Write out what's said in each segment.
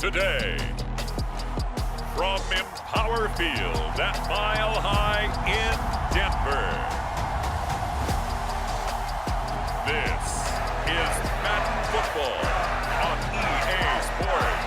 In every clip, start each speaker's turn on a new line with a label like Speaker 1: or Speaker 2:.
Speaker 1: today. From Empower Field at Mile High in Denver. This is Madden Football on EA Sports.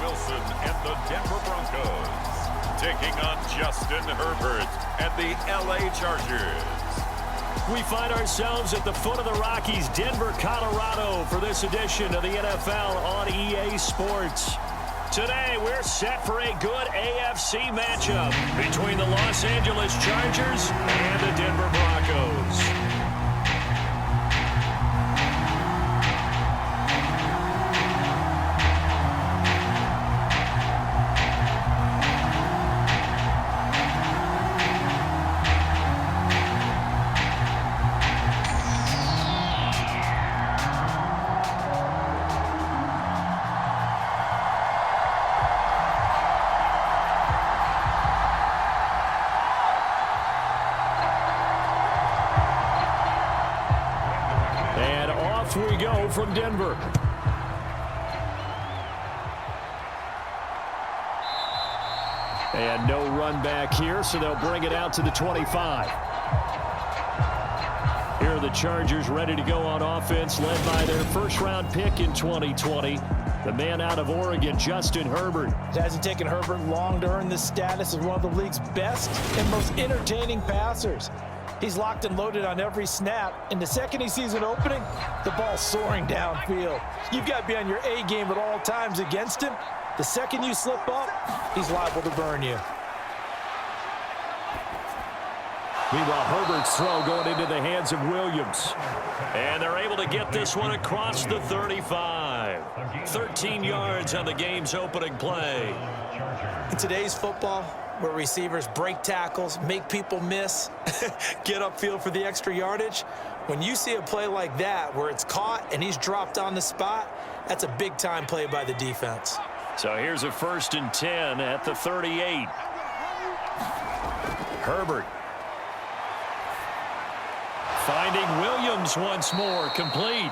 Speaker 1: Wilson and the Denver Broncos taking on Justin Herbert and the LA Chargers.
Speaker 2: We find ourselves at the foot of the Rockies, Denver, Colorado, for this edition of the NFL on EA Sports. Today, we're set for a good AFC matchup between the Los Angeles Chargers and the Denver Broncos. We go from Denver. And no run back here, so they'll bring it out to the 25. Here are the Chargers ready to go on offense, led by their first-round pick in 2020, the man out of Oregon, Justin Herbert.
Speaker 3: It hasn't taken Herbert long to earn this status as one of the league's best and most entertaining passers. He's locked and loaded on every snap, and the second he sees an opening, the ball's soaring downfield. You've got to be on your A game at all times against him. The second you slip up, he's liable to burn you.
Speaker 2: Meanwhile, Herbert's throw going into the hands of Williams. And they're able to get this one across the 35. 13 yards on the game's opening play.
Speaker 3: In today's football, where receivers break tackles, make people miss, get upfield for the extra yardage, when you see a play like that where it's caught and he's dropped on the spot, that's a big-time play by the defense.
Speaker 2: So here's a 1st and 10 at the 38. Herbert. Finding Williams once more, complete.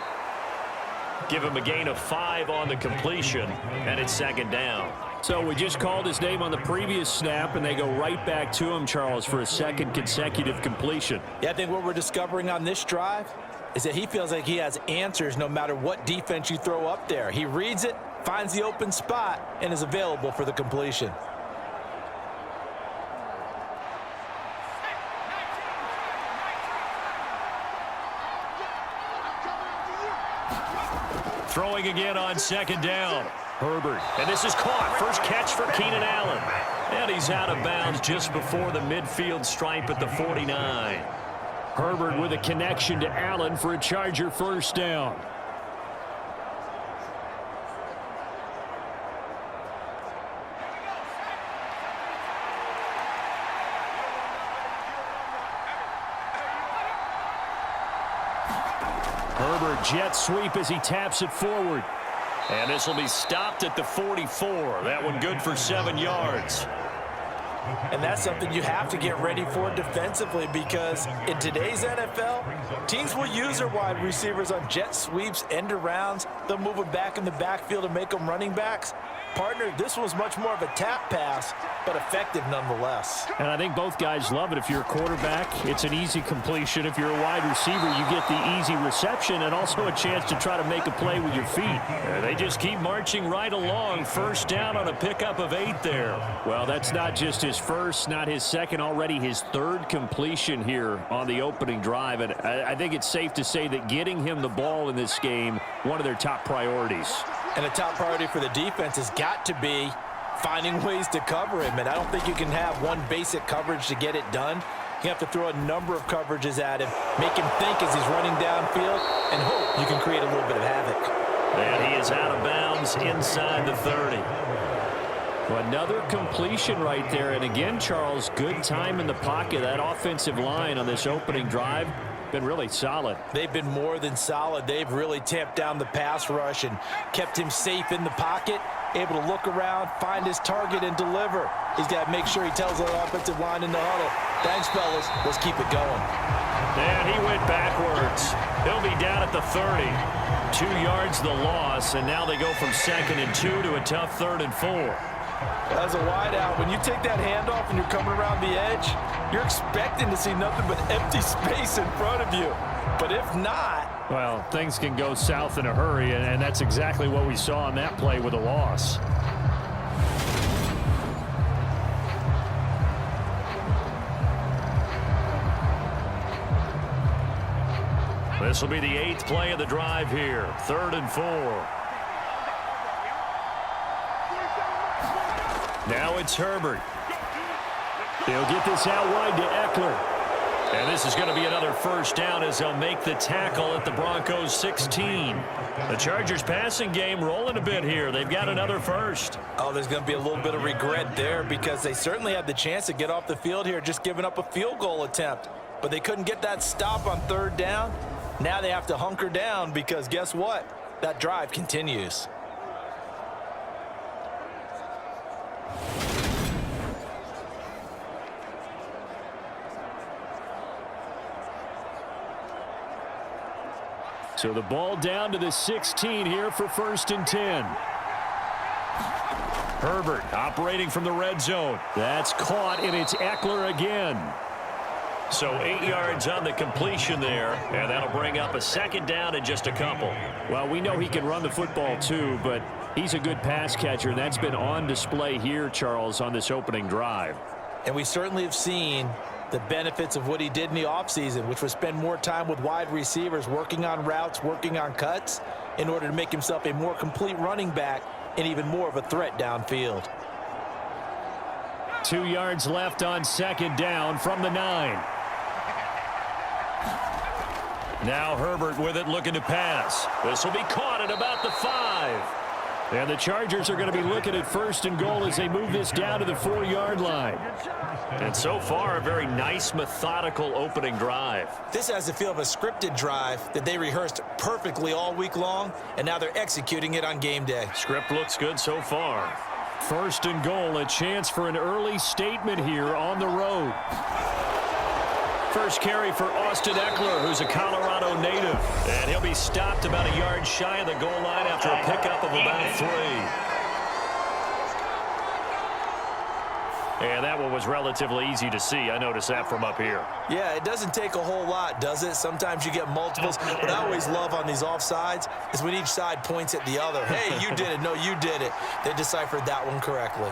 Speaker 2: Give him a gain of 5 on the completion, and it's 2nd down. So we just called his name on the previous snap, and they go right back to him, Charles, for a second consecutive completion.
Speaker 3: Yeah, I think what we're discovering on this drive is that he feels like he has answers no matter what defense you throw up there. He reads it, finds the open spot, and is available for the completion.
Speaker 2: Throwing again on 2nd down. Herbert. And this is caught. First catch for Keenan Allen. And he's out of bounds just before the midfield stripe at the 49. Herbert with a connection to Allen for a Charger 1st down. Herbert jet sweep as he taps it forward. And this will be stopped at the 44. That one good for 7 yards.
Speaker 3: And that's something you have to get ready for defensively, because in today's NFL, teams will use their wide receivers on jet sweeps, end arounds. They'll move them back in the backfield and make them running backs. Partner, this was much more of a tap pass, but effective nonetheless.
Speaker 2: And I think both guys love it. If you're a quarterback, it's an easy completion. If you're a wide receiver, you get the easy reception and also a chance to try to make a play with your feet. They just keep marching right along. 1st down on a pickup of 8 there. Well, that's not just his first, not his second, already his 3rd completion here on the opening drive. And I think it's safe to say that getting him the ball in this game, one of their top priorities.
Speaker 3: And the top priority for the defense has got to be finding ways to cover him. And I don't think you can have one basic coverage to get it done. You have to throw a number of coverages at him, make him think as he's running downfield, and hope you can create a little bit of havoc.
Speaker 2: And he is out of bounds inside the 30. Well, another completion right there. And again, Charles, good time in the pocket. That offensive line on this opening drive been really solid.
Speaker 3: They've been more than solid. They've really tamped down the pass rush and kept him safe in the pocket, able to look around, find his target, and deliver. He's got to make sure he tells the offensive line in the huddle, thanks, fellas, let's keep it going.
Speaker 2: And he went backwards. He'll be down at the 30. 2 yards the loss, and now they go from 2nd and 2 to a tough 3rd and 4.
Speaker 3: As a wideout, when you take that handoff and you're coming around the edge, you're expecting to see nothing but empty space in front of you. But if not...
Speaker 2: well, things can go south in a hurry, and that's exactly what we saw on that play with a loss. This will be the 8th play of the drive here. 3rd and 4. Now it's Herbert. They'll get this out wide to Eckler. And this is going to be another first down as they'll make the tackle at the Broncos 16. The Chargers passing game rolling a bit here. They've got another first.
Speaker 3: Oh, there's going to be a little bit of regret there because they certainly had the chance to get off the field here, just giving up a field goal attempt. But they couldn't get that stop on 3rd down. Now they have to hunker down because guess what? That drive continues.
Speaker 2: So the ball down to the 16 here for 1st and 10. Herbert operating from the red zone. That's caught, and it's Eckler again. So 8 yards on the completion there, and that'll bring up a 2nd down and just a couple. Well, we know he can run the football too, but he's a good pass catcher, and that's been on display here, Charles, on this opening drive.
Speaker 3: And we certainly have seen the benefits of what he did in the offseason, which was spend more time with wide receivers, working on routes, working on cuts, in order to make himself a more complete running back and even more of a threat downfield.
Speaker 2: 2 yards left on 2nd down from the 9. Now Herbert with it, looking to pass. This will be caught at about the 5. And the Chargers are going to be looking at 1st and goal as they move this down to the 4-yard line. And so far, a very nice, methodical opening drive.
Speaker 3: This has the feel of a scripted drive that they rehearsed perfectly all week long, and now they're executing it on game day.
Speaker 2: Script looks good so far. 1st and goal, a chance for an early statement here on the road. First carry for Austin Eckler, who's a Colorado native. And he'll be stopped about a yard shy of the goal line after a pickup of about 3. And that one was relatively easy to see. I noticed that from up here.
Speaker 3: Yeah, it doesn't take a whole lot, does it? Sometimes you get multiples. What I always love on these offsides is when each side points at the other. Hey, you did it. No, you did it. They deciphered that one correctly.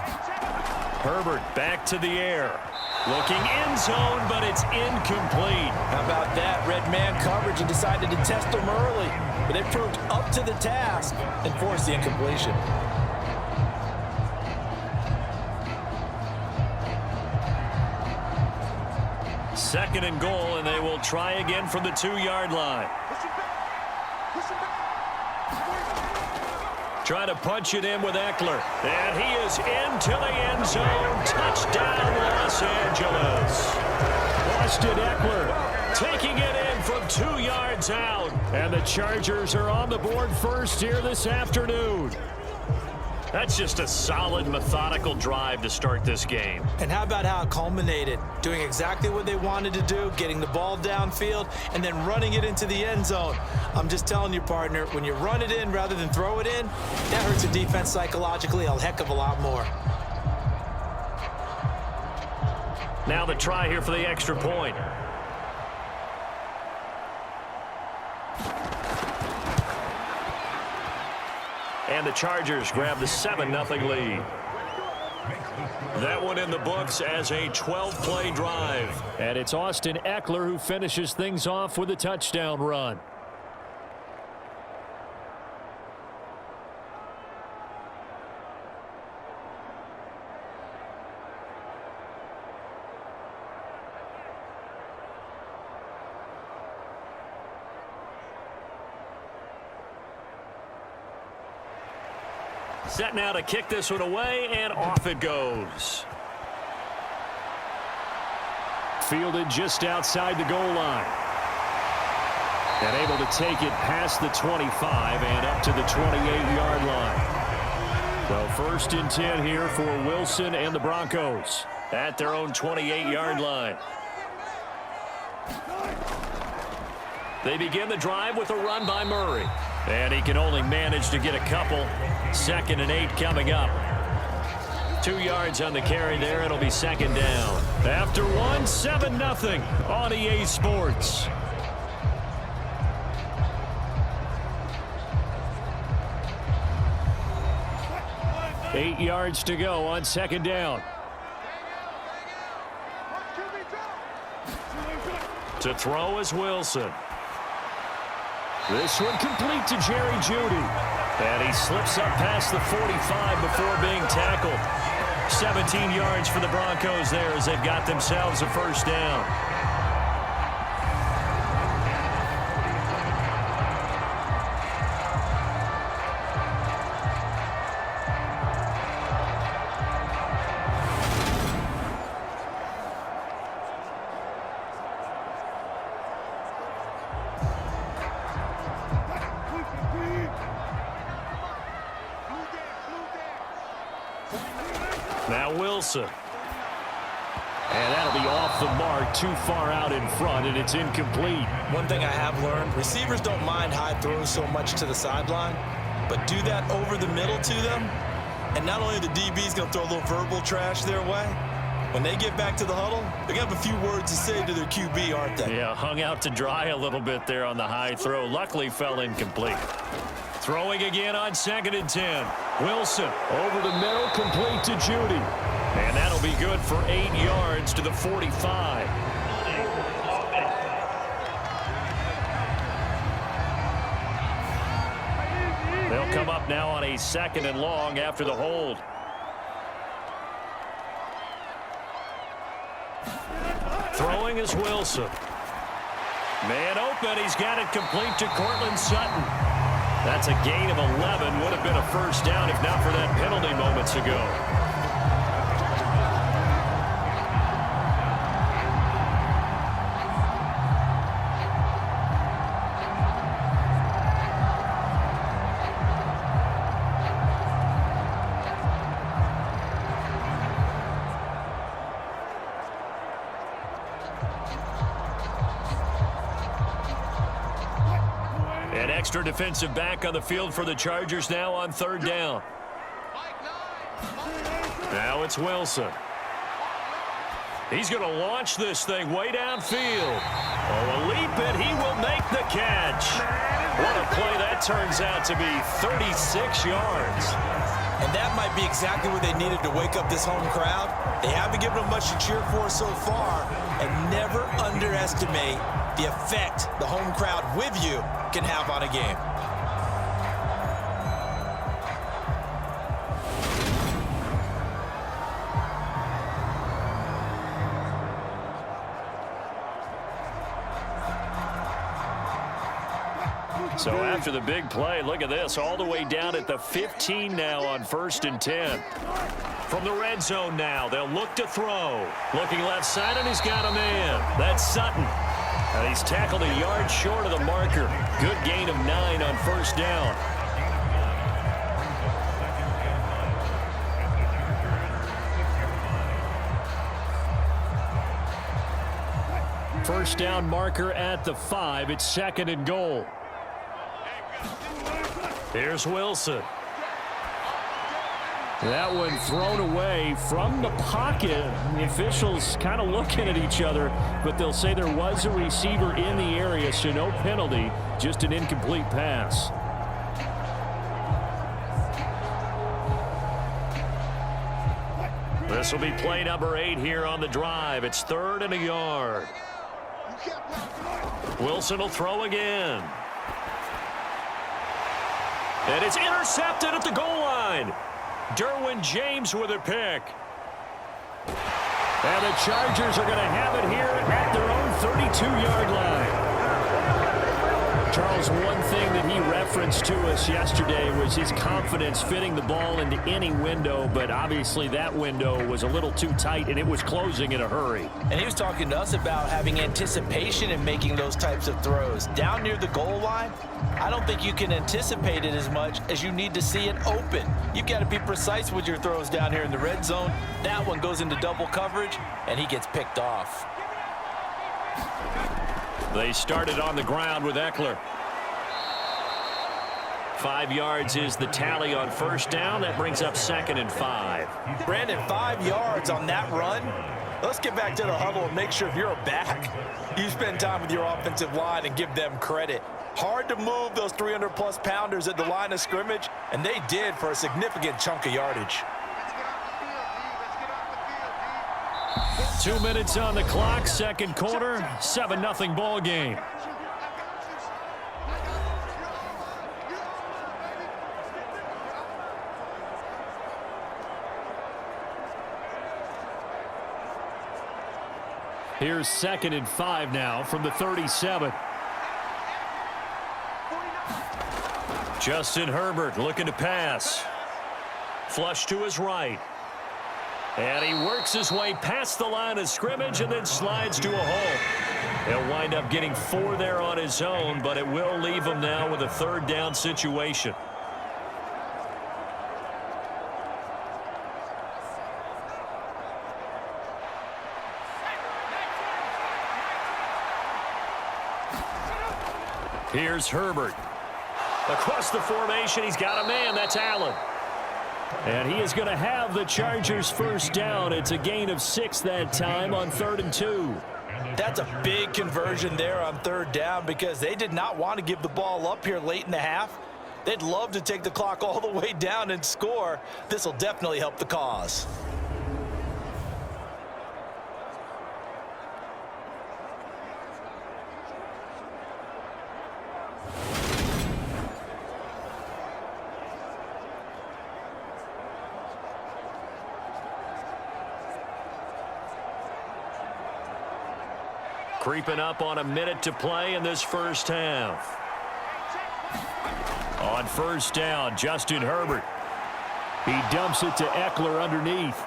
Speaker 2: Herbert back to the air. Looking end zone, but it's incomplete.
Speaker 3: How about that? Red man coverage and decided to test them early. But they proved up to the task and forced the incompletion.
Speaker 2: Second and goal, and they will try again from the 2-yard line. Trying to punch it in with Eckler. And he is into the end zone. Touchdown, Los Angeles. Austin Eckler taking it in from 2 yards out. And the Chargers are on the board first here this afternoon. That's just a solid, methodical drive to start this game.
Speaker 3: And how about how it culminated? Doing exactly what they wanted to do, getting the ball downfield, and then running it into the end zone. I'm just telling you, partner, when you run it in rather than throw it in, that hurts a defense psychologically a heck of a lot more.
Speaker 2: Now the try here for the extra point. And the Chargers grab the 7-0 lead. That one in the books as a 12-play drive. And it's Austin Eckler who finishes things off with a touchdown run. Set now to kick this one away, and off it goes. Fielded just outside the goal line. And able to take it past the 25 and up to the 28-yard line. So 1st and 10 here for Wilson and the Broncos at their own 28-yard line. They begin the drive with a run by Murray. And he can only manage to get a couple. 2nd and 8 coming up. 2 yards on the carry there. It'll be 2nd down. After 7-0 on EA Sports. Eight yards to go on 2nd down. To throw is Wilson. This one complete to Jerry Jeudy. And he slips up past the 45 before being tackled. 17 yards for the Broncos there as they've got themselves a 1st down. Now Wilson. And that'll be off the mark, too far out in front, and it's incomplete.
Speaker 3: One thing I have learned, receivers don't mind high throws so much to the sideline, but do that over the middle to them, and not only the DB's going to throw a little verbal trash their way, when they get back to the huddle, they're going to have a few words to say to their QB, aren't they?
Speaker 2: Yeah, hung out to dry a little bit there on the high throw. Luckily fell incomplete. Throwing again on 2nd and 10. Wilson over the middle, complete to Jeudy. And that'll be good for 8 yards to the 45. They'll come up now on a 2nd and long after the hold. Throwing is Wilson. Man open. He's got it complete to Cortland Sutton. That's a gain of 11. Would have been a 1st down if not for that penalty moments ago. An extra defensive back on the field for the Chargers now on 3rd down. Now it's Wilson. He's going to launch this thing way downfield. Oh, a leap, and he will make the catch. What a play that turns out to be, 36 yards.
Speaker 3: And that might be exactly what they needed to wake up this home crowd. They haven't given them much to cheer for so far, and never underestimate the effect the home crowd with you can have on a game.
Speaker 2: So after the big play, look at this, all the way down at the 15 now on 1st and 10. From the red zone now, they'll look to throw. Looking left side, and he's got a man. That's Sutton. And he's tackled a yard short of the marker. Good gain of 9 on 1st down. First down marker at the 5. It's 2nd and goal. Here's Wilson. That one thrown away from the pocket. The officials kind of looking at each other, but they'll say there was a receiver in the area, so no penalty, just an incomplete pass. This will be play number 8 here on the drive. It's 3rd and a yard. Wilson will throw again. And it's intercepted at the goal line. Derwin James with a pick. And the Chargers are going to have it here at their own 32-yard line. Charles, one thing that he referenced to us yesterday was his confidence fitting the ball into any window, but obviously that window was a little too tight, and it was closing in a hurry.
Speaker 3: And he was talking to us about having anticipation in making those types of throws. Down near the goal line, I don't think you can anticipate it as much as you need to see it open. You've got to be precise with your throws down here in the red zone. That one goes into double coverage, and he gets picked off.
Speaker 2: They started on the ground with Eckler. 5 yards is the tally on first down. That brings up 2nd and 5.
Speaker 3: Brandon, 5 yards on that run. Let's get back to the huddle and make sure if you're a back, you spend time with your offensive line and give them credit. Hard to move those 300-plus pounders at the line of scrimmage, and they did for a significant chunk of yardage.
Speaker 2: 2 minutes on the clock, second quarter, 7-0 ball game. Here's 2nd and 5 now from the 37. Justin Herbert looking to pass. Flush to his right. And he works his way past the line of scrimmage and then slides to a hole. He'll wind up getting 4 there on his own, but it will leave him now with a 3rd down situation. Here's Herbert. Across the formation, he's got a man. That's Allen. And he is going to have the Chargers first down. It's a gain of 6 that time on 3rd and 2.
Speaker 3: That's a big conversion there on 3rd down because they did not want to give the ball up here late in the half. They'd love to take the clock all the way down and score. This will definitely help the cause.
Speaker 2: Creeping up on a minute to play in this first half. On first down, Justin Herbert. He dumps it to Eckler underneath.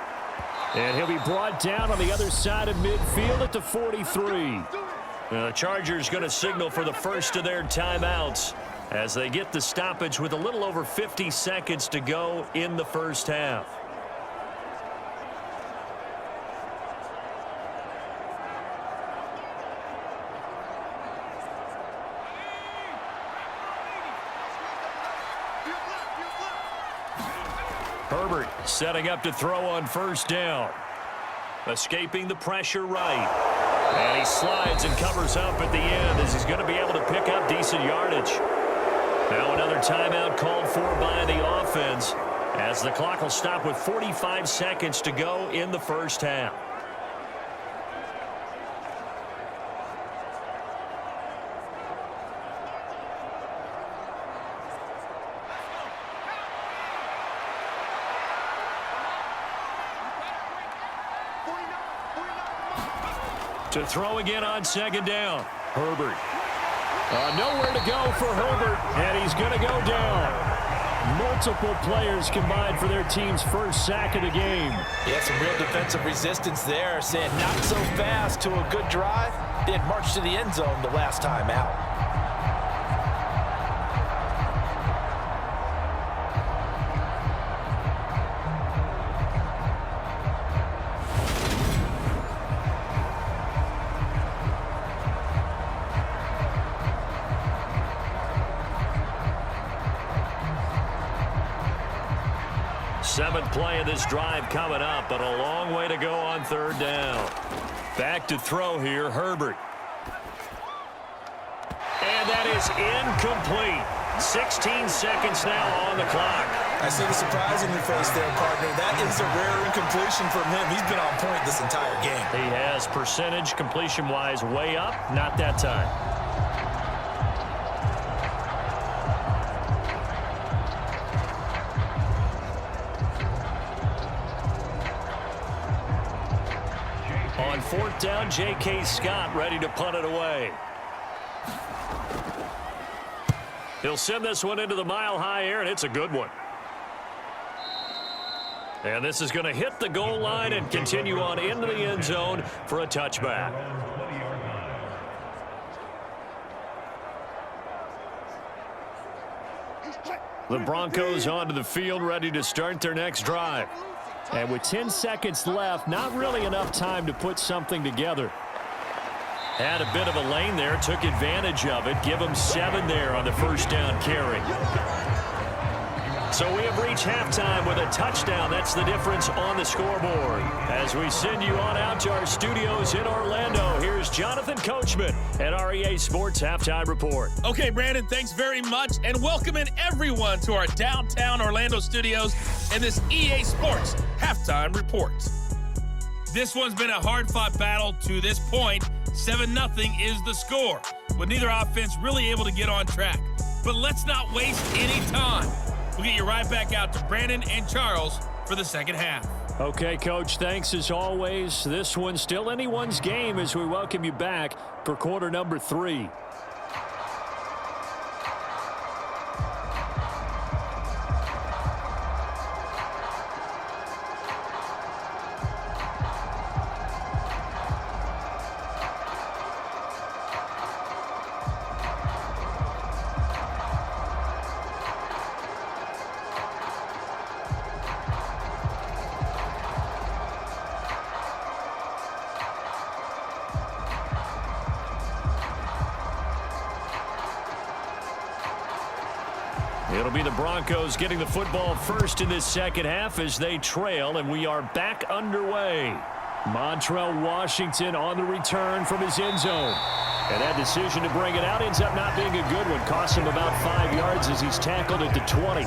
Speaker 2: And he'll be brought down on the other side of midfield at the 43. The Chargers going to signal for the first of their timeouts as they get the stoppage with a little over 50 seconds to go in the first half. Herbert setting up to throw on first down. Escaping the pressure right. And he slides and covers up at the end as he's going to be able to pick up decent yardage. Now another timeout called for by the offense as the clock will stop with 45 seconds to go in the first half. To throw again on second down. Herbert. Nowhere to go for Herbert, and he's going to go down. Multiple players combined for their team's first sack of the game.
Speaker 3: Yeah, some real defensive resistance there, saying not so fast to a good drive. They had marched to the end zone the last time out.
Speaker 2: Seventh play of this drive coming up, but a long way to go on third down. Back to throw here, Herbert. And that is incomplete. 16 seconds now on the clock.
Speaker 3: I see the surprise in your face there, partner. That is a rare incompletion from him. He's been on point this entire game.
Speaker 2: He has percentage completion-wise way up, not that time. On fourth down, J.K. Scott ready to punt it away. He'll send this one into the mile-high air, and it's a good one. And this is going to hit the goal line and continue on into the end zone for a touchback. The Broncos onto the field, ready to start their next drive. And with 10 seconds left, not really enough time to put something together. Had a bit of a lane there, took advantage of it. Give them 7 there on the first down carry. So we have reached halftime with a touchdown. That's the difference on the scoreboard. As we send you on out to our studios in Orlando, here's Jonathan Coachman at REA Sports Halftime Report.
Speaker 4: Okay, Brandon, thanks very much, and welcoming everyone to our downtown Orlando studios and this EA Sports Halftime Report. This one's been a hard-fought battle to this point. 7-0 is the score, with neither offense really able to get on track. But let's not waste any time. We'll get you right back out to Brandon and Charles for the second half.
Speaker 2: Okay, Coach, thanks as always. This one's still anyone's game as we welcome you back for quarter number 3. It'll be the Broncos getting the football first in this second half as they trail, and we are back underway. Montrell Washington on the return from his end zone. And that decision to bring it out ends up not being a good one. Costs him about 5 yards as he's tackled at the 20.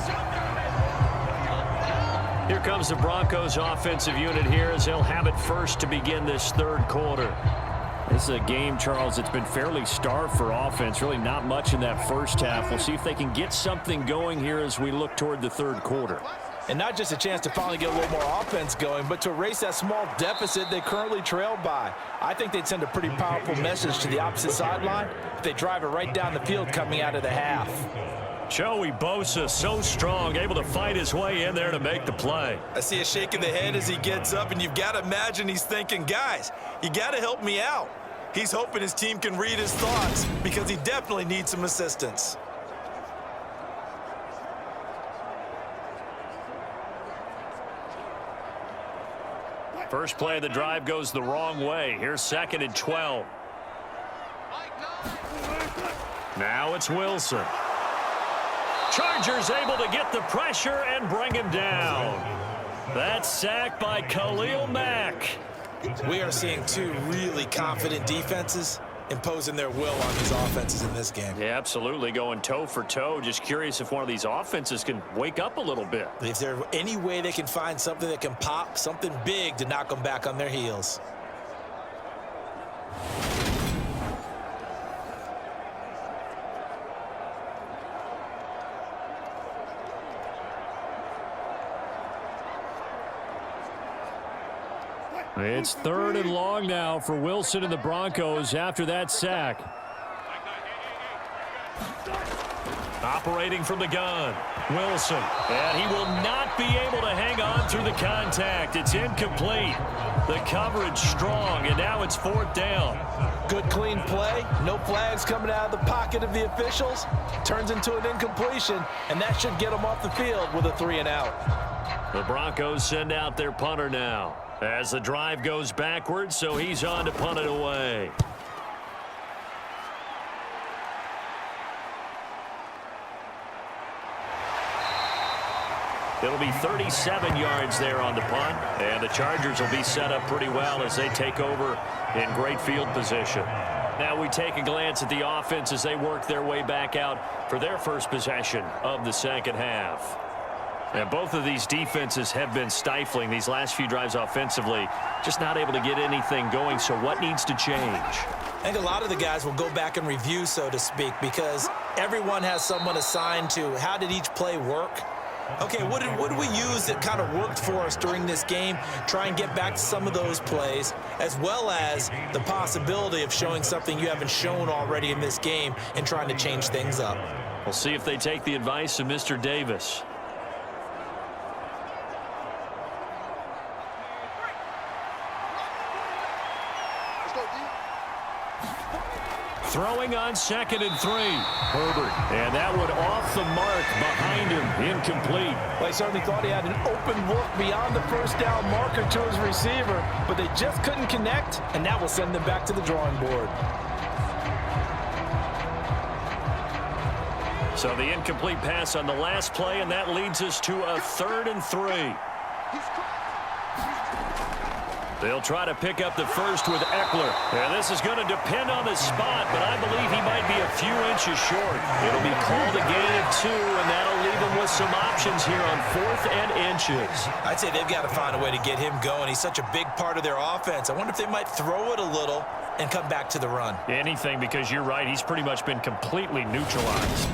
Speaker 2: Here comes the Broncos offensive unit here as they'll have it first to begin this third quarter. This is a game, Charles, that's been fairly starved for offense. Really not much in that first half. We'll see if they can get something going here as we look toward the third quarter.
Speaker 3: And not just a chance to finally get a little more offense going, but to erase that small deficit they currently trail by. I think they'd send a pretty powerful message to the opposite sideline if they drive it right down the field coming out of the half.
Speaker 2: Joey Bosa, so strong, able to fight his way in there to make the play.
Speaker 5: I see a shake of the head as he gets up, and you've got to imagine he's thinking, guys, you got to help me out. He's hoping his team can read his thoughts because he definitely needs some assistance.
Speaker 2: First play of the drive goes the wrong way. Here's 2nd and 12. Now it's Wilson. Chargers able to get the pressure and bring him down. That's sacked by Khalil Mack.
Speaker 3: We are seeing 2 really confident defenses imposing their will on these offenses in this game.
Speaker 2: Yeah, absolutely, going toe for toe. Just curious if one of these offenses can wake up a little bit.
Speaker 3: If there's any way they can find something that can pop, something big to knock them back on their heels.
Speaker 2: It's 3rd and long now for Wilson and the Broncos after that sack. Operating from the gun, Wilson. And he will not be able to hang on through the contact. It's incomplete. The coverage strong, and now it's 4th down.
Speaker 3: Good clean play. No flags coming out of the pocket of the officials. Turns into an incompletion, and that should get them off the field with a 3 and out.
Speaker 2: The Broncos send out their punter now as the drive goes backwards, so he's on to punt it away. It'll be 37 yards there on the punt, and the Chargers will be set up pretty well as they take over in great field position. Now we take a glance at the offense as they work their way back out for their first possession of the second half. And both of these defenses have been stifling these last few drives offensively, just not able to get anything going. So what needs to change?
Speaker 3: I think a lot of the guys will go back and review, so to speak, because everyone has someone assigned to how did each play work. Okay, what did we use that kind of worked for us during this game? Try and get back to some of those plays, as well as the possibility of showing something you haven't shown already in this game and trying to change things up.
Speaker 2: We'll see if they take the advice of Mr. Davis. Throwing on 2nd and 3. Herbert. And that one off the mark behind him. Incomplete.
Speaker 3: Well, he certainly thought he had an open look beyond the first down marker to his receiver, but they just couldn't connect, and that will send them back to the drawing board.
Speaker 2: So the incomplete pass on the last play, and that leads us to a 3rd and 3. They'll try to pick up the first with Eckler. And this is going to depend on the spot, but I believe he might be a few inches short. It'll be called a gain of 2, and that'll leave him with some options here on 4th and inches.
Speaker 5: I'd say they've got to find a way to get him going. He's such a big part of their offense. I wonder if they might throw it a little and come back to the run.
Speaker 2: Anything, because you're right. He's pretty much been completely neutralized.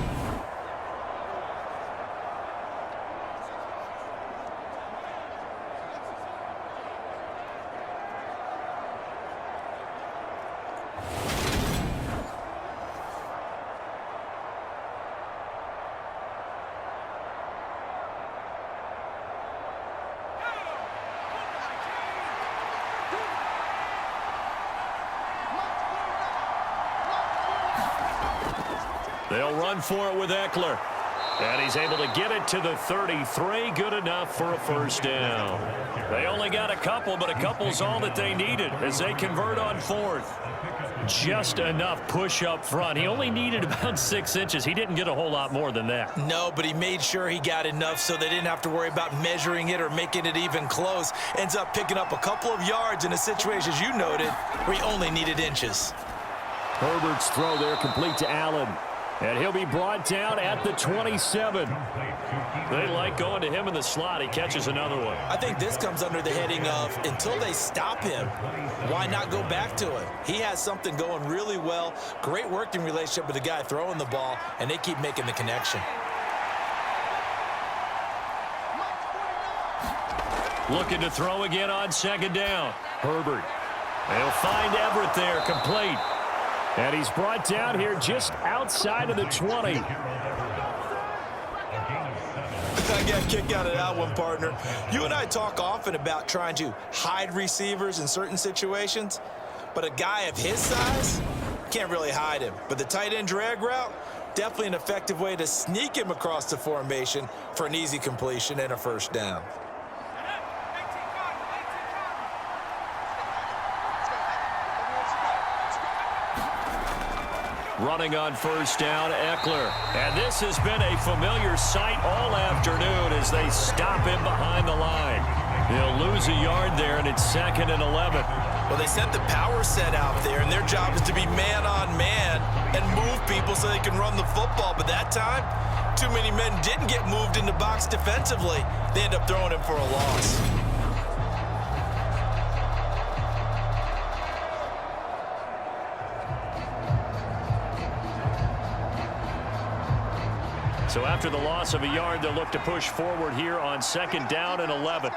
Speaker 2: They'll run for it with Eckler. And he's able to get it to the 33. Good enough for a first down. They only got a couple, but a couple's all that they needed as they convert on 4th. Just enough push up front. He only needed about 6 inches. He didn't get a whole lot more than that.
Speaker 5: No, but he made sure he got enough so they didn't have to worry about measuring it or making it even close. Ends up picking up a couple of yards in a situation, as you noted, where he only needed inches.
Speaker 2: Herbert's throw there complete to Allen. And he'll be brought down at the 27. They like going to him in the slot. He catches another one.
Speaker 5: I think this comes under the heading of, until they stop him, why not go back to him? He has something going really well. Great working relationship with the guy throwing the ball, and they keep making the connection.
Speaker 2: Looking to throw again on 2nd down. Herbert. They'll find Everett there, complete. And he's brought down here just outside of the 20.
Speaker 5: I got a kick out of that one, partner. You and I talk often about trying to hide receivers in certain situations, but a guy of his size can't really hide him. But the tight end drag route, definitely an effective way to sneak him across the formation for an easy completion and a first down.
Speaker 2: Running on first down, Eckler. And this has been a familiar sight all afternoon as they stop him behind the line. He'll lose a yard there, and it's 2nd and 11.
Speaker 5: Well, they sent the power set out there, and their job is to be man-on-man and move people so they can run the football. But that time, too many men didn't get moved in the box defensively. They end up throwing him for a loss.
Speaker 2: So after the loss of a yard, they'll look to push forward here on 2nd down and 11.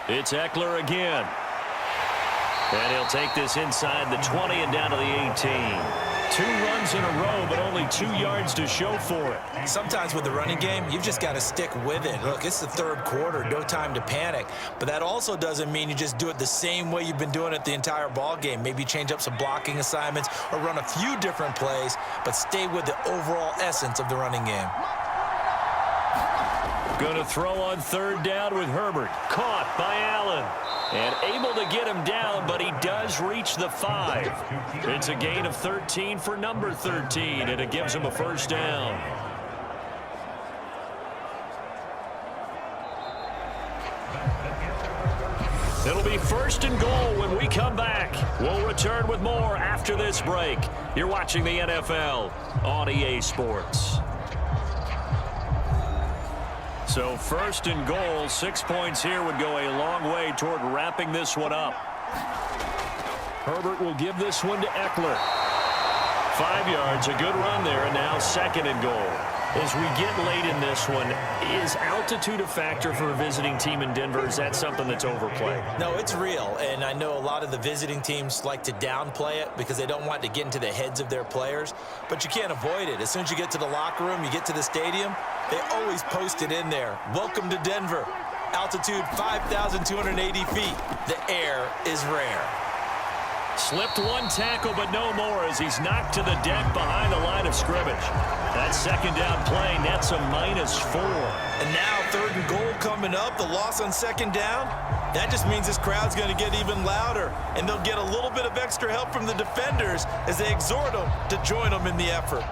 Speaker 2: It's Eckler again. And he'll take this inside the 20 and down to the 18. 2 runs in a row, but only 2 yards to show for it.
Speaker 5: Sometimes with the running game, you've just got to stick with it. Look, it's the 3rd quarter, no time to panic. But that also doesn't mean you just do it the same way you've been doing it the entire ball game. Maybe change up some blocking assignments or run a few different plays, but stay with the overall essence of the running game.
Speaker 2: Going to throw on 3rd down with Herbert. Caught by Allen. And able to get him down, but he does reach the 5. It's a gain of 13 for number 13, and it gives him a first down. It'll be 1st and goal when we come back. We'll return with more after this break. You're watching the NFL on EA Sports. So 1st and goal, 6 points here would go a long way toward wrapping this one up. Herbert will give this one to Eckler. 5 yards, a good run there, and now 2nd and goal. As we get late in this one, is altitude a factor for a visiting team in Denver? Is that something that's overplayed?
Speaker 5: No, it's real, and I know a lot of the visiting teams like to downplay it because they don't want to get into the heads of their players, but you can't avoid it. As soon as you get to the locker room, you get to the stadium, they always post it in there. Welcome to Denver. Altitude 5,280 feet. The air is rare.
Speaker 2: Slipped one tackle, but no more as he's knocked to the deck behind the line of scrimmage. That second down play nets a -4.
Speaker 5: And now 3rd and goal coming up, the loss on 2nd down. That just means this crowd's going to get even louder, and they'll get a little bit of extra help from the defenders as they exhort them to join them in the effort.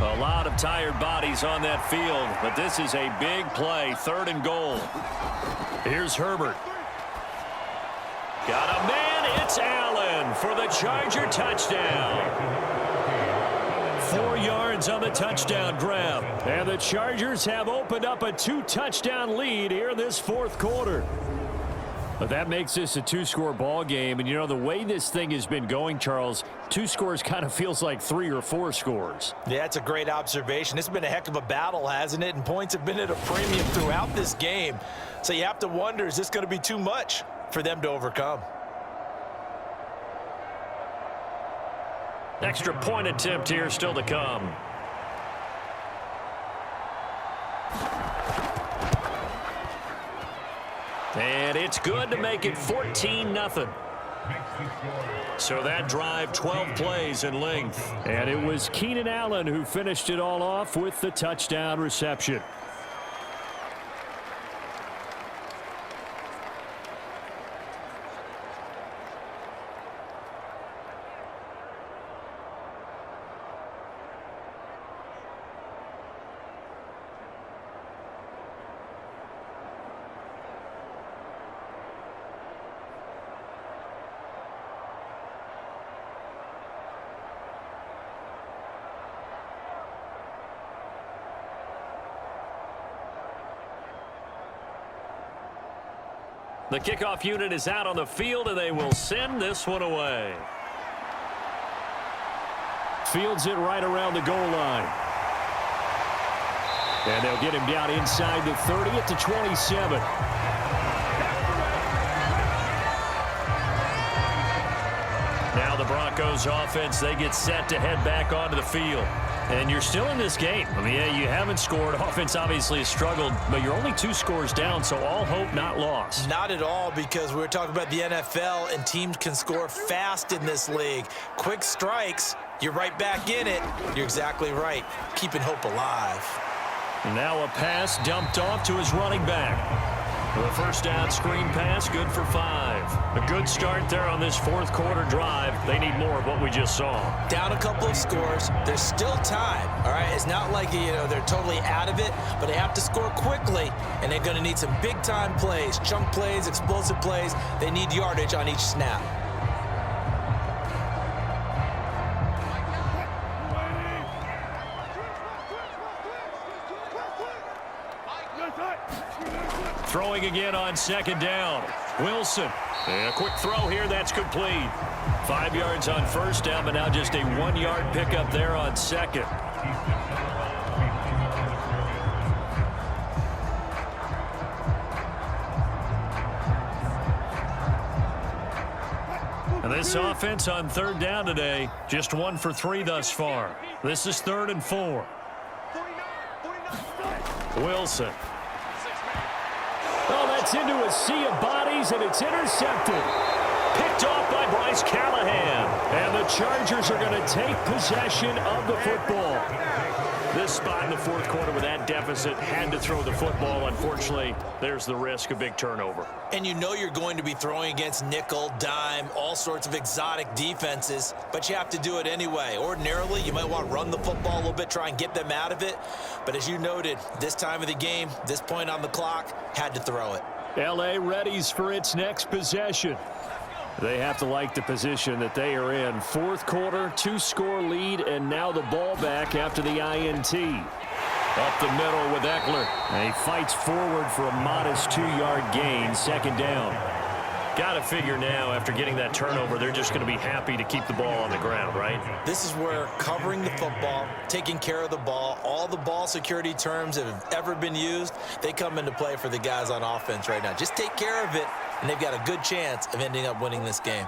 Speaker 2: A lot of tired bodies on that field, but this is a big play, 3rd and goal. Here's Herbert. Got a man, it's Allen for the Charger touchdown. 4 yards on the touchdown grab, and the Chargers have opened up a 2-touchdown lead here in this 4th quarter. But that makes this a 2-score ball game, and you know the way this thing has been going, Charles, 2 scores kind of feels like 3 or 4 scores.
Speaker 5: Yeah, that's a great observation. It's been a heck of a battle, hasn't it? And points have been at a premium throughout this game. So you have to wonder, is this going to be too much for them to overcome?
Speaker 2: Extra point attempt here still to come. And it's good to make it 14-0. So that drive, 12 plays in length. And it was Keenan Allen who finished it all off with the touchdown reception. The kickoff unit is out on the field, and they will send this one away. Fields it right around the goal line. And they'll get him down inside the 30 at the 27. Now the Broncos offense, they get set to head back onto the field. And you're still in this game. I mean, yeah, you haven't scored. Offense obviously has struggled, but you're only 2 scores down, so all hope not lost.
Speaker 5: Not at all, because we're talking about the NFL, and teams can score fast in this league. Quick strikes, you're right back in it. You're exactly right. Keeping hope alive.
Speaker 2: Now a pass dumped off to his running back. The first down screen pass, good for 5. A good start there on this 4th quarter drive. They need more of what we just saw.
Speaker 5: Down a couple of scores. There's still time, all right? It's not like, they're totally out of it, but they have to score quickly, and they're going to need some big-time plays, chunk plays, explosive plays. They need yardage on each snap.
Speaker 2: Throwing again on 2nd down. Wilson. And a quick throw here, that's complete. 5 yards on 1st down, but now just a 1-yard pickup there on 2nd. And this offense on 3rd down today, just 1 for 3 thus far. This is 3rd and 4. Wilson. Oh, that's into a sea of bodies, and it's intercepted. Picked off by Bryce Callahan. And the Chargers are going to take possession of the football. This spot in the 4th quarter with that deficit had to throw the football. Unfortunately, there's the risk of big turnover.
Speaker 5: And you know you're going to be throwing against nickel, dime, all sorts of exotic defenses, but you have to do it anyway. Ordinarily, you might want to run the football a little bit, try and get them out of it. But as you noted, this time of the game, this point on the clock, had to throw it.
Speaker 2: L.A. readies for its next possession. They have to like the position that they are in. 4th quarter, 2-score lead, and now the ball back after the INT. Up the middle with Eckler. And he fights forward for a modest 2-yard gain, second down. Got to figure now, after getting that turnover, they're just going to be happy to keep the ball on the ground, right?
Speaker 5: This is where covering the football, taking care of the ball, all the ball security terms that have ever been used, they come into play for the guys on offense right now. Just take care of it, and they've got a good chance of ending up winning this game.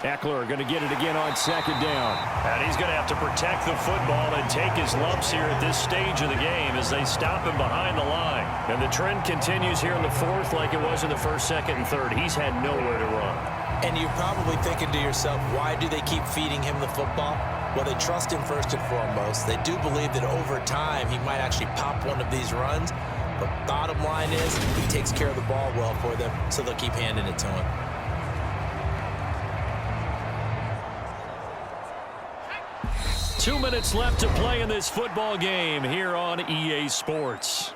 Speaker 2: Eckler going to get it again on second down. And he's going to have to protect the football and take his lumps here at this stage of the game as they stop him behind the line. And the trend continues here in the fourth like it was in the first, second, and third. He's had nowhere to run.
Speaker 5: And you're probably thinking to yourself, why do they keep feeding him the football? Well, they trust him first and foremost. They do believe that over time he might actually pop one of these runs. But bottom line is he takes care of the ball well for them, so they'll keep handing it to him.
Speaker 2: 2 minutes left to play in this football game here on EA Sports.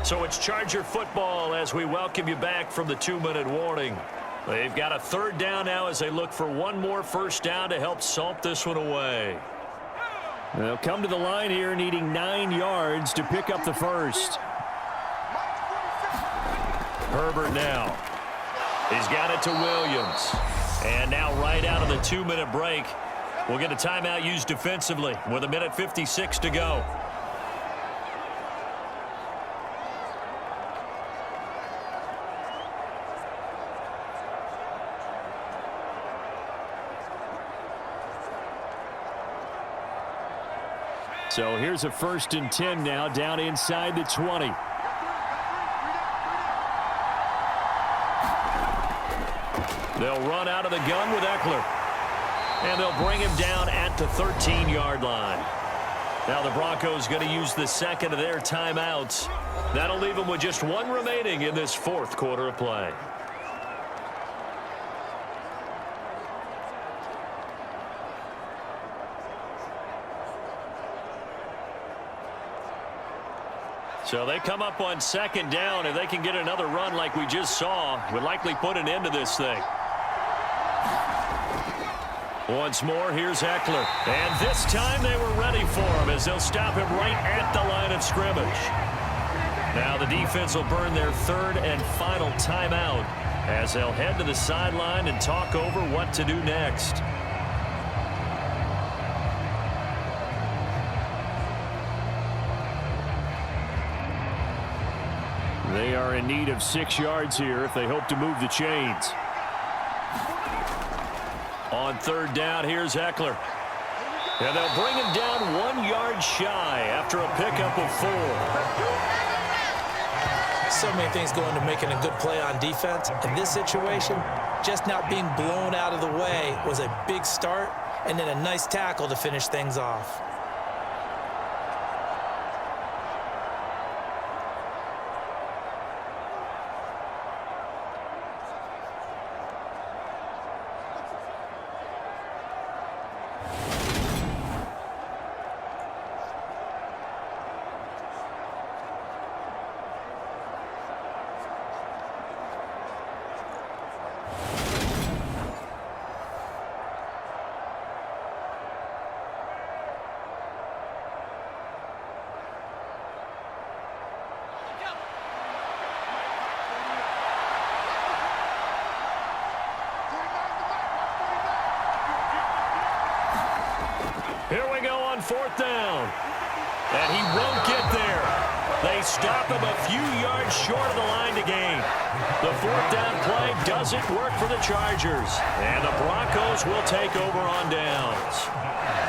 Speaker 2: So it's Charger football as we welcome you back from the 2-minute warning. They've got a third down now as they look for one more first down to help salt this one away. They'll come to the line here needing 9 yards to pick up the first. Herbert now. He's got it to Williams. And now right out of the 2-minute break, we'll get a timeout used defensively with 1:56 to go. So here's a 1st and 10 now down inside the 20. They'll run out of the gun with Eckler. And they'll bring him down at the 13-yard line. Now the Broncos going to use the second of their timeouts. That'll leave them with just one remaining in this fourth quarter of play. So they come up on second down. If they can get another run like we just saw, would likely put an end to this thing. Once more, here's Eckler. And this time they were ready for him as they'll stop him right at the line of scrimmage. Now the defense will burn their third and final timeout as they'll head to the sideline and talk over what to do next. They are in need of 6 yards here if they hope to move the chains. On third down, here's Eckler. And they'll bring him down 1 yard shy after a pickup of 4.
Speaker 5: So many things go into making a good play on defense. In this situation, just not being blown out of the way was a big start, and then a nice tackle to finish things off.
Speaker 2: Here we go on fourth down. And he won't get there. They stop him a few yards short of the line to gain. The fourth down play doesn't work for the Chargers. And the Broncos will take over on downs.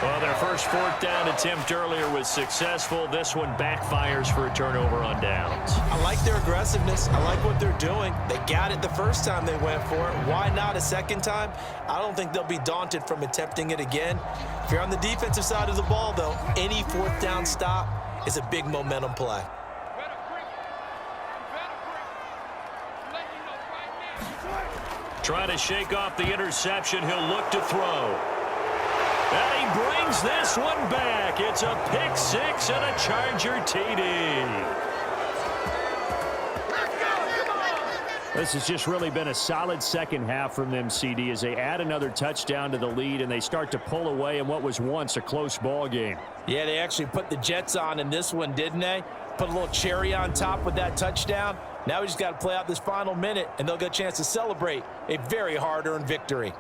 Speaker 2: Well, their first fourth down attempt earlier was successful. This one backfires for a turnover on downs.
Speaker 5: I like their aggressiveness. I like what they're doing. They got it the first time they went for it. Why not a second time? I don't think they'll be daunted from attempting it again. If you're on the defensive side of the ball, though, any fourth down stop is a big momentum play.
Speaker 2: Trying to shake off the interception. He'll look to throw. And he brings this one back. It's a pick six and a Charger TD. This has just really been a solid second half from them, CD, as they add another touchdown to the lead and they start to pull away in what was once a close ball game.
Speaker 3: Yeah, they actually put the Jets on in this one, didn't they? Put a little cherry on top with that touchdown. Now we just got to play out this final minute, and they'll get a chance to celebrate a very hard-earned victory.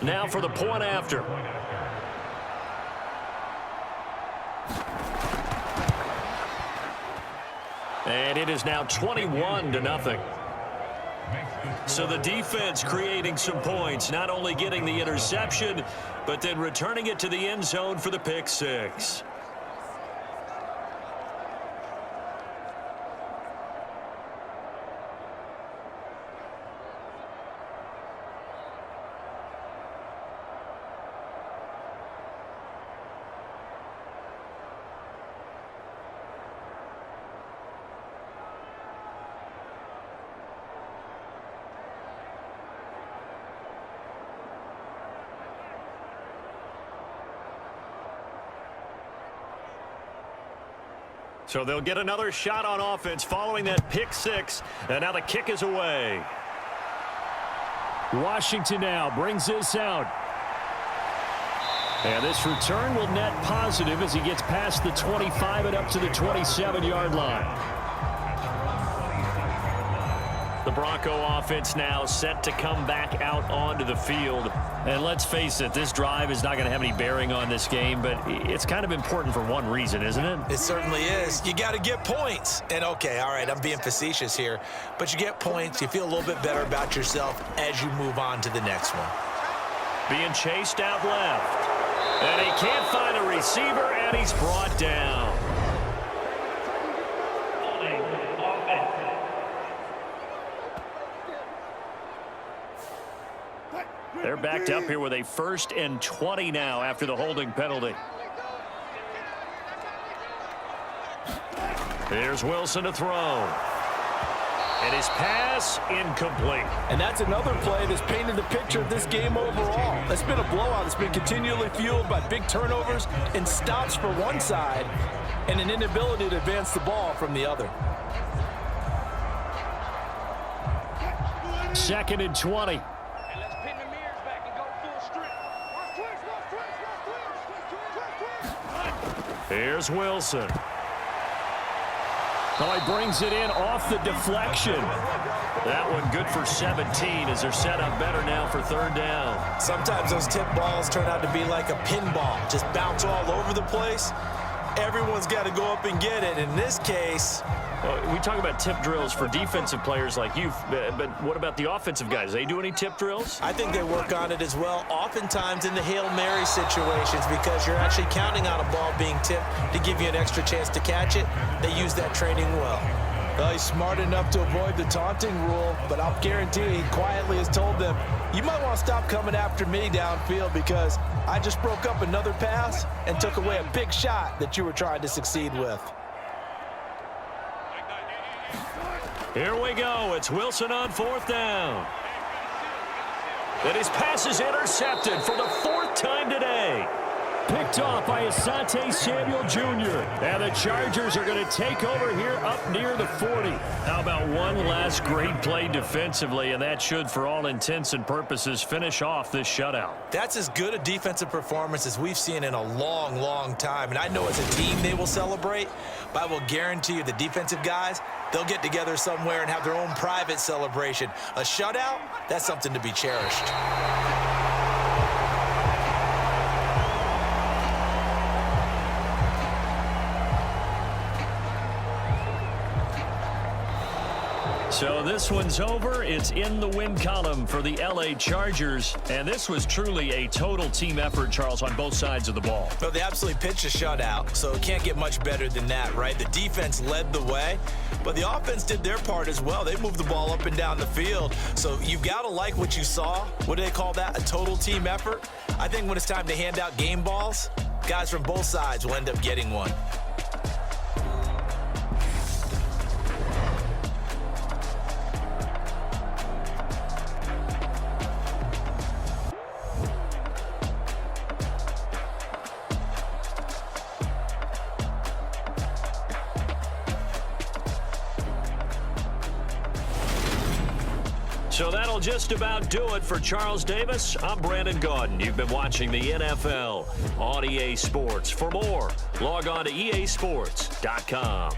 Speaker 2: Now for the point after. And it is now 21-0. So the defense creating some points, not only getting the interception, but then returning it to the end zone for the pick six. So they'll get another shot on offense following that pick six. And now the kick is away. Washington now brings this out. And this return will net positive as he gets past the 25 and up to the 27-yard line. The Bronco offense now set to come back out onto the field. And let's face it, this drive is not going to have any bearing on this game, but it's kind of important for one reason, isn't it?
Speaker 5: It certainly is. You got to get points. And, okay, all right, I'm being facetious here, but you get points. You feel a little bit better about yourself as you move on to the next one.
Speaker 2: Being chased out left. And he can't find a receiver, and he's brought down. They're backed up here with a 1st and 20 now after the holding penalty. Here's Wilson to throw. And his pass incomplete.
Speaker 3: And that's another play that's painted the picture of this game overall. It's been a blowout. It's been continually fueled by big turnovers and stops for one side and an inability to advance the ball from the other.
Speaker 2: 2nd and 20. Here's Wilson. Oh, he brings it in off the deflection. That one good for 17 as they're set up better now for 3rd down.
Speaker 5: Sometimes those tip balls turn out to be like a pinball. Just bounce all over the place. Everyone's got to go up and get it. In this case,
Speaker 2: we talk about tip drills for defensive players like you, but what about the offensive guys? They do any tip drills?
Speaker 5: I think they work on it as well, oftentimes in the Hail Mary situations, because you're actually counting on a ball being tipped to give you an extra chance to catch it. They use that training well.
Speaker 3: Well, he's smart enough to avoid the taunting rule, but I'll guarantee he quietly has told them, you might want to stop coming after me downfield because I just broke up another pass and took away a big shot that you were trying to succeed with.
Speaker 2: Here we go. It's Wilson on 4th down. And his pass is intercepted for the 4th time today. Picked off by Asante Samuel Jr. And the Chargers are going to take over here up near the 40. How about one last great play defensively, and that should, for all intents and purposes, finish off this shutout.
Speaker 5: That's as good a defensive performance as we've seen in a long, long time. And I know as a team they will celebrate, but I will guarantee you the defensive guys, they'll get together somewhere and have their own private celebration. A shutout, that's something to be cherished.
Speaker 2: So this one's over. It's in the win column for the LA Chargers. And this was truly a total team effort, Charles, on both sides of the ball.
Speaker 5: Well, they absolutely pitched a shutout, so it can't get much better than that, right? The defense led the way, but the offense did their part as well. They moved the ball up and down the field. So you've got to like what you saw. What do they call that? A total team effort? I think when it's time to hand out game balls, guys from both sides will end up getting one.
Speaker 2: So that'll just about do it for Charles Davis. I'm Brandon Gaudin. You've been watching the NFL on EA Sports. For more, log on to easports.com.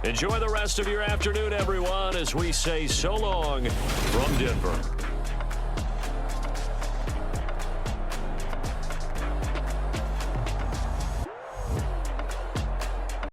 Speaker 2: Enjoy the rest of your afternoon, everyone, as we say so long from Denver.